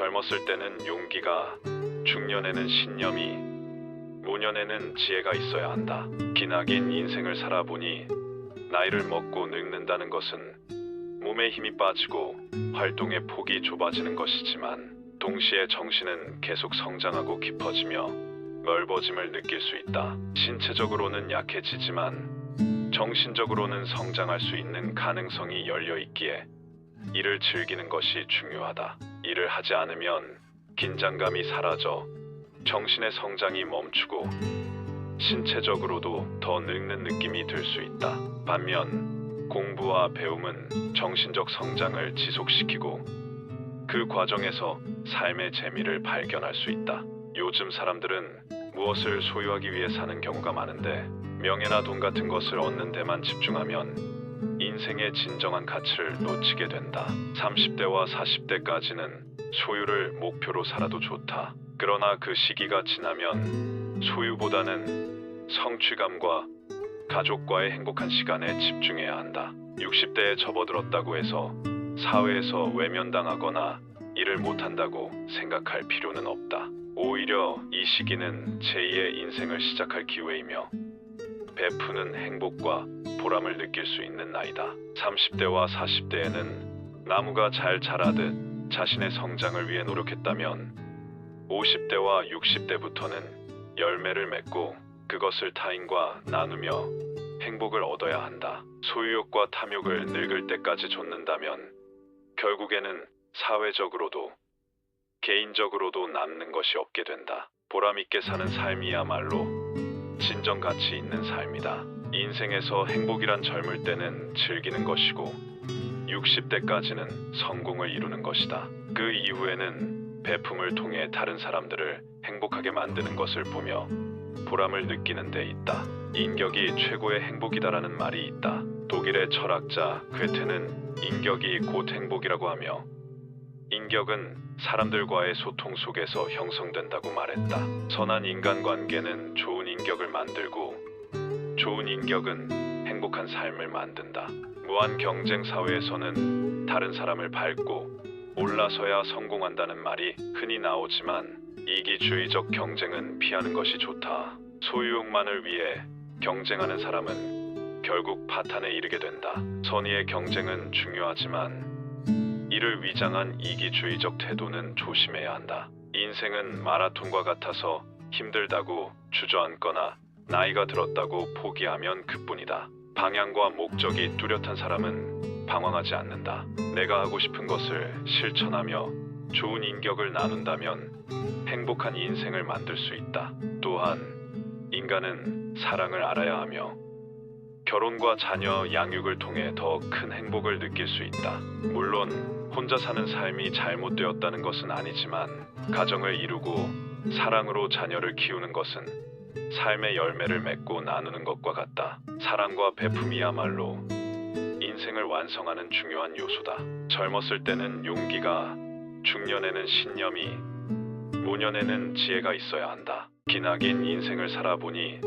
젊었을 때는 용기가, 중년에는 신념이, 노년에는 지혜가 있어야 한다. 기나긴 인생을 살아보니 나이를 먹고 늙는다는 것은 몸에 힘이 빠지고 활동의 폭이 좁아지는 것이지만 동시에 정신은 계속 성장하고 깊어지며 넓어짐을 느낄 수 있다. 신체적으로는 약해지지만 정신적으로는 성장할 수 있는 가능성이 열려 있기에 이를 즐기는 것이 중요하다. 이를 하지 않으면 긴장감이 사라져 정신의 성장이 멈추고 신체적으로도 더 늙는 느낌이 들 수 있다. 반면 공부와 배움은 정신적 성장을 지속시키고 그 과정에서 삶의 재미를 발견할 수 있다. 요즘 사람들은 무엇을 소유하기 위해 사는 경우가 많은데 명예나 돈 같은 것을 얻는 데만 집중하면 인생의 진정한 가치를 놓치게 된다. 30대와 40대까지는 소유를 목표로 살아도 좋다. 그러나 그 시기가 지나면 소유보다는 성취감과 가족과의 행복한 시간에 집중해야 한다. 60대에 접어들었다고 해서 사회에서 외면당하거나 일을 못한다고 생각할 필요는 없다. 오히려 이 시기는 제2의 인생을 시작할 기회이며 베푸는 행복과 보람을 느낄 수 있는 나이다. 30대와 40대에는 나무가 잘 자라듯 자신의 성장을 위해 노력했다면 50대와 60대부터는 열매를 맺고 그것을 타인과 나누며 행복을 얻어야 한다. 소유욕과 탐욕을 늙을 때까지 좇는다면 결국에는 사회적으로도 개인적으로도 남는 것이 없게 된다. 보람있게 사는 삶이야말로 진정 가치 있는 삶이다. 인생에서 행복이란 젊을 때는 즐기는 것이고 60대까지는 성공을 이루는 것이다. 그 이후에는 베품을 통해 다른 사람들을 행복하게 만드는 것을 보며 보람을 느끼는 데 있다. 인격이 최고의 행복이다라는 말이 있다. 독일의 철학자 괴테는 인격이 곧 행복이라고 하며 인격은 사람들과의 소통 속에서 형성된다고 말했다. 선한 인간관계는 좋은 인격을 만들고 좋은 인격은 행복한 삶을 만든다. 무한 경쟁 사회에서는 다른 사람을 밟고 올라서야 성공한다는 말이 흔히 나오지만 이기주의적 경쟁은 피하는 것이 좋다. 소유욕만을 위해 경쟁하는 사람은 결국 파탄에 이르게 된다. 선의의 경쟁은 중요하지만 이를 위장한 이기주의적 태도는 조심해야 한다. 인생은 마라톤과 같아서 힘들다고 주저앉거나 나이가 들었다고 포기하면 그뿐이다. 방향과 목적이 뚜렷한 사람은 방황하지 않는다. 내가 하고 싶은 것을 실천하며 좋은 인격을 나눈다면 행복한 인생을 만들 수 있다. 또한 인간은 사랑을 알아야 하며 결혼과 자녀 양육을 통해 더 큰 행복을 느낄 수 있다. 물론 혼자 사는 삶이 잘못되었다는 것은 아니지만 가정을 이루고 사랑으로 자녀를 키우는 것은 삶의 열매를 맺고 나누는 것과 같다. 사랑과 베품이야말로 인생을 완성하는 중요한 요소다. 젊었을 때는 용기가, 중년에는 신념이, 노년에는 지혜가 있어야 한다. 기나긴 인생을 살아보니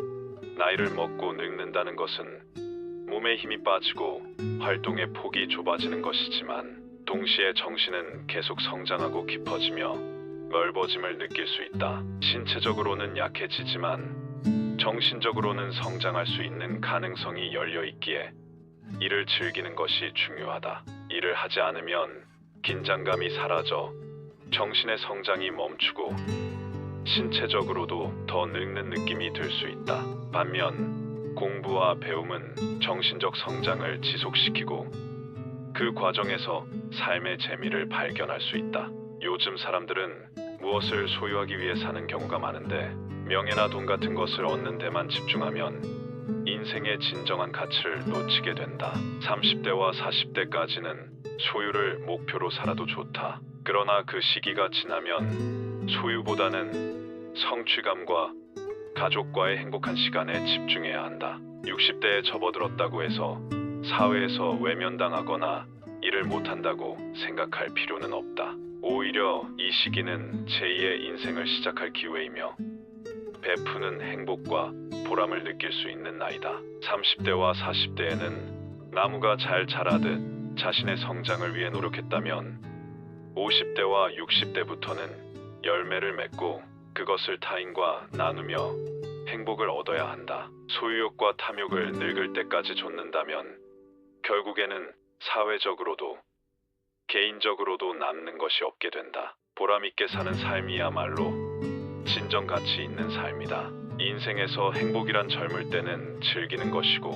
나이를 먹고 늙는다는 것은 몸에 힘이 빠지고 활동의 폭이 좁아지는 것이지만 동시에 정신은 계속 성장하고 깊어지며 넓어짐을 느낄 수 있다. 신체적으로는 약해지지만 정신적으로는 성장할 수 있는 가능성이 열려 있기에 이를 즐기는 것이 중요하다. 이를 하지 않으면 긴장감이 사라져 정신의 성장이 멈추고 신체적으로도 더 늙는 느낌이 들 수 있다. 반면 공부와 배움은 정신적 성장을 지속시키고 그 과정에서 삶의 재미를 발견할 수 있다. 요즘 사람들은 무엇을 소유하기 위해 사는 경우가 많은데 명예나 돈 같은 것을 얻는 데만 집중하면 인생의 진정한 가치를 놓치게 된다. 30대와 40대까지는 소유를 목표로 살아도 좋다. 그러나 그 시기가 지나면 소유보다는 성취감과 가족과의 행복한 시간에 집중해야 한다. 60대에 접어들었다고 해서 사회에서 외면당하거나 일을 못한다고 생각할 필요는 없다. 오히려 이 시기는 제2의 인생을 시작할 기회이며 베푸는 행복과 보람을 느낄 수 있는 나이다. 30대와 40대에는 나무가 잘 자라듯 자신의 성장을 위해 노력했다면 50대와 60대부터는 열매를 맺고 그것을 타인과 나누며 행복을 얻어야 한다. 소유욕과 탐욕을 늙을 때까지 좇는다면 결국에는 사회적으로도 개인적으로도 남는 것이 없게 된다. 보람있게 사는 삶이야말로 진정 가치 있는 삶이다. 인생에서 행복이란 젊을 때는 즐기는 것이고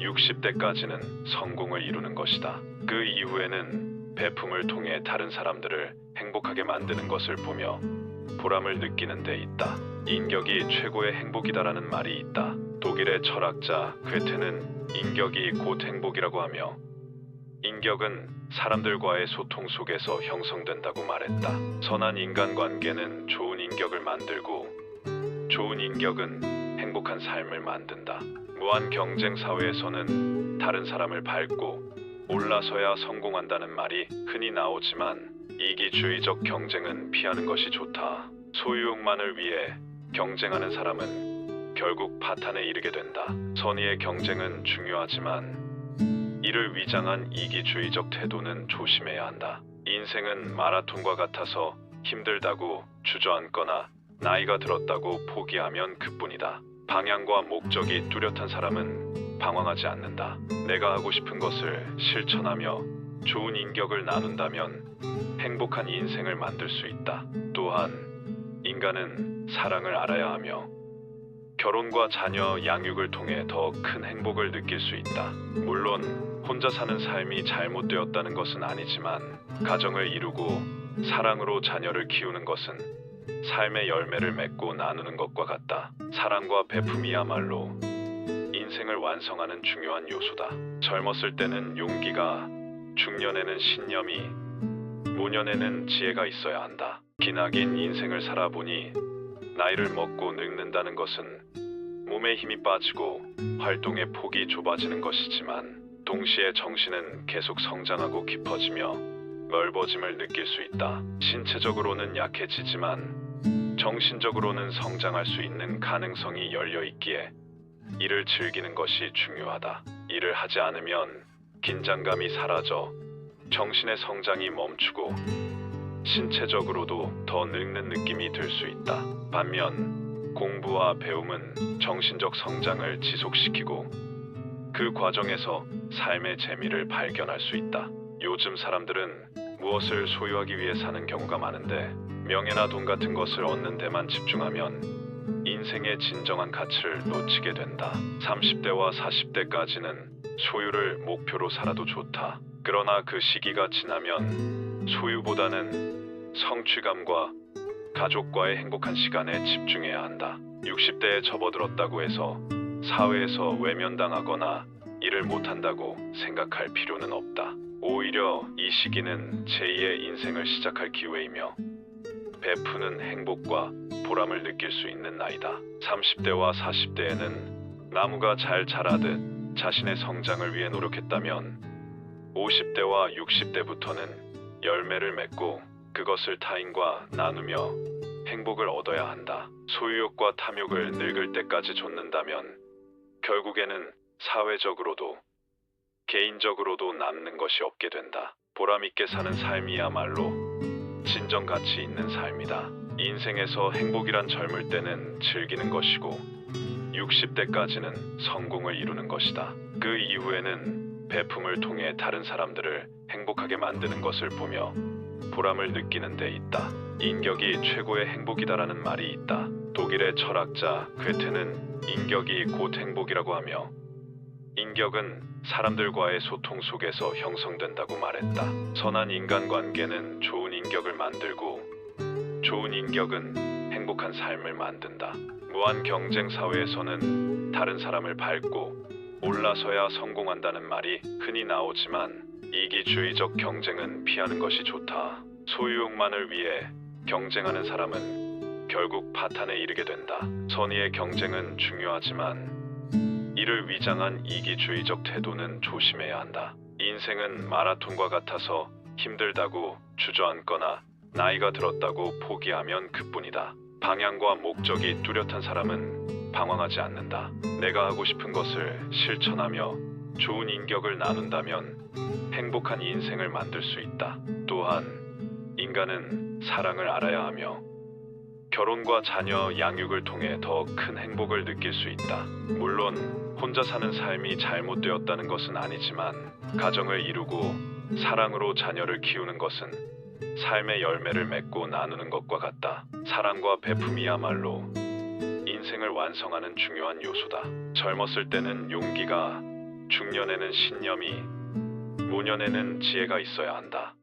60대까지는 성공을 이루는 것이다. 그 이후에는 베품을 통해 다른 사람들을 행복하게 만드는 것을 보며 보람을 느끼는 데 있다. 인격이 최고의 행복이다라는 말이 있다. 독일의 철학자 괴테는 인격이 곧 행복이라고 하며 인격은 사람들과의 소통 속에서 형성된다고 말했다. 선한 인간관계는 좋은 인격을 만들고 좋은 인격은 행복한 삶을 만든다. 무한 경쟁 사회에서는 다른 사람을 밟고 올라서야 성공한다는 말이 흔히 나오지만 이기주의적 경쟁은 피하는 것이 좋다. 소유욕만을 위해 경쟁하는 사람은 결국 파탄에 이르게 된다. 선의의 경쟁은 중요하지만 이를 위장한 이기주의적 태도는 조심해야 한다. 인생은 마라톤과 같아서 힘들다고 주저앉거나 나이가 들었다고 포기하면 그뿐이다. 방향과 목적이 뚜렷한 사람은 방황하지 않는다. 내가 하고 싶은 것을 실천하며 좋은 인격을 나눈다면 행복한 인생을 만들 수 있다. 또한 인간은 사랑을 알아야 하며 결혼과 자녀 양육을 통해 더 큰 행복을 느낄 수 있다. 물론 혼자 사는 삶이 잘못되었다는 것은 아니지만 가정을 이루고 사랑으로 자녀를 키우는 것은 삶의 열매를 맺고 나누는 것과 같다. 사랑과 베품이야말로 인생을 완성하는 중요한 요소다. 젊었을 때는 용기가, 중년에는 신념이, 노년에는 지혜가 있어야 한다. 기나긴 인생을 살아보니 나이를 먹고 늙는다는 것은 몸에 힘이 빠지고 활동의 폭이 좁아지는 것이지만 동시에 정신은 계속 성장하고 깊어지며 넓어짐을 느낄 수 있다. 신체적으로는 약해지지만 정신적으로는 성장할 수 있는 가능성이 열려 있기에 이를 즐기는 것이 중요하다. 이를 하지 않으면 긴장감이 사라져 정신의 성장이 멈추고 신체적으로도 더 늙는 느낌이 들 수 있다. 반면 공부와 배움은 정신적 성장을 지속시키고 그 과정에서 삶의 재미를 발견할 수 있다. 요즘 사람들은 무엇을 소유하기 위해 사는 경우가 많은데 명예나 돈 같은 것을 얻는 데만 집중하면 인생의 진정한 가치를 놓치게 된다. 30대와 40대까지는 소유를 목표로 살아도 좋다. 그러나 그 시기가 지나면 소유보다는 성취감과 가족과의 행복한 시간에 집중해야 한다. 60대에 접어들었다고 해서 사회에서 외면당하거나 일을 못한다고 생각할 필요는 없다. 오히려 이 시기는 제2의 인생을 시작할 기회이며 베푸는 행복과 보람을 느낄 수 있는 나이다. 30대와 40대에는 나무가 잘 자라듯 자신의 성장을 위해 노력했다면 50대와 60대부터는 열매를 맺고 그것을 타인과 나누며 행복을 얻어야 한다. 소유욕과 탐욕을 늙을 때까지 좇는다면 결국에는 사회적으로도 개인적으로도 남는 것이 없게 된다. 보람있게 사는 삶이야말로 진정 가치 있는 삶이다. 인생에서 행복이란 젊을 때는 즐기는 것이고 60대까지는 성공을 이루는 것이다. 그 이후에는 베품을 통해 다른 사람들을 행복하게 만드는 것을 보며 보람을 느끼는 데 있다. 인격이 최고의 행복이다라는 말이 있다. 독일의 철학자 괴테는 인격이 곧 행복이라고 하며 인격은 사람들과의 소통 속에서 형성된다고 말했다. 선한 인간관계는 좋은 인격을 만들고 좋은 인격은 행복한 삶을 만든다. 무한 경쟁 사회에서는 다른 사람을 밟고 올라서야 성공한다는 말이 흔히 나오지만 이기주의적 경쟁은 피하는 것이 좋다. 소유욕만을 위해 경쟁하는 사람은 결국 파탄에 이르게 된다. 선의의 경쟁은 중요하지만 이를 위장한 이기주의적 태도는 조심해야 한다. 인생은 마라톤과 같아서 힘들다고 주저앉거나 나이가 들었다고 포기하면 그뿐이다. 방향과 목적이 뚜렷한 사람은 방황하지 않는다. 내가 하고 싶은 것을 실천하며 좋은 인격을 나눈다면 행복한 인생을 만들 수 있다. 또한 인간은 사랑을 알아야 하며 결혼과 자녀 양육을 통해 더 큰 행복을 느낄 수 있다. 물론 혼자 사는 삶이 잘못되었다는 것은 아니지만 가정을 이루고 사랑으로 자녀를 키우는 것은 삶의 열매를 맺고 나누는 것과 같다. 사랑과 베품이야말로 인생을 완성하는 중요한 요소다. 젊었을 때는 용기가, 중년에는 신념이, 노년에는 지혜가 있어야 한다.